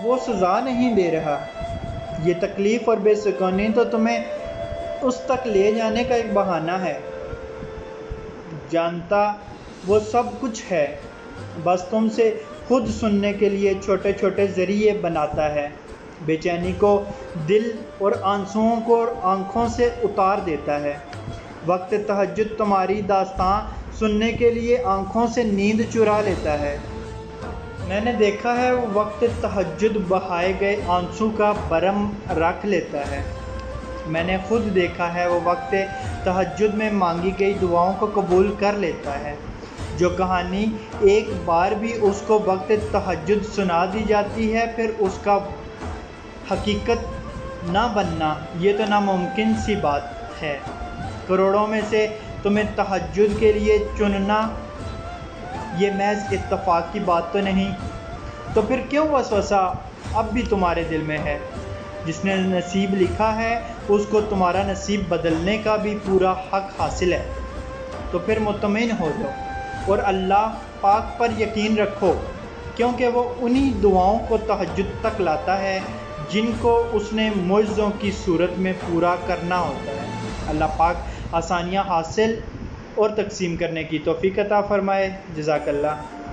وہ سزا نہیں دے رہا۔ یہ تکلیف اور بے سکونی تو تمہیں اس تک لے جانے کا ایک بہانہ ہے۔ جانتا وہ سب کچھ ہے، بس تم سے خود سننے کے لیے چھوٹے چھوٹے ذریعے بناتا ہے، بے چینی کو دل اور آنسوؤں کو آنکھوں سے اتار دیتا ہے۔ وقت تہجد تمہاری داستاں سننے کے لیے آنکھوں سے نیند چرا لیتا ہے۔ میں نے دیکھا ہے وہ وقت تہجد بہائے گئے آنسو کا برم رکھ لیتا ہے۔ میں نے خود دیکھا ہے وہ وقت تہجد میں مانگی گئی دعاؤں کو قبول کر لیتا ہے۔ جو کہانی ایک بار بھی اس کو وقت تہجد سنا دی جاتی ہے، پھر اس کا حقیقت نہ بننا، یہ تو ناممکن سی بات ہے۔ کروڑوں میں سے تمہیں تہجد کے لیے چننا یہ محض اتفاق کی بات تو نہیں، تو پھر کیوں وسوسہ اب بھی تمہارے دل میں ہے؟ جس نے نصیب لکھا ہے اس کو تمہارا نصیب بدلنے کا بھی پورا حق حاصل ہے۔ تو پھر مطمئن ہو جاؤ اور اللہ پاک پر یقین رکھو، کیونکہ وہ انہی دعاؤں کو تہجد تک لاتا ہے جن کو اس نے معجزوں کی صورت میں پورا کرنا ہوتا ہے۔ اللہ پاک آسانیاں حاصل اور تقسیم کرنے کی توفیق عطا فرمائے۔ جزاک اللہ۔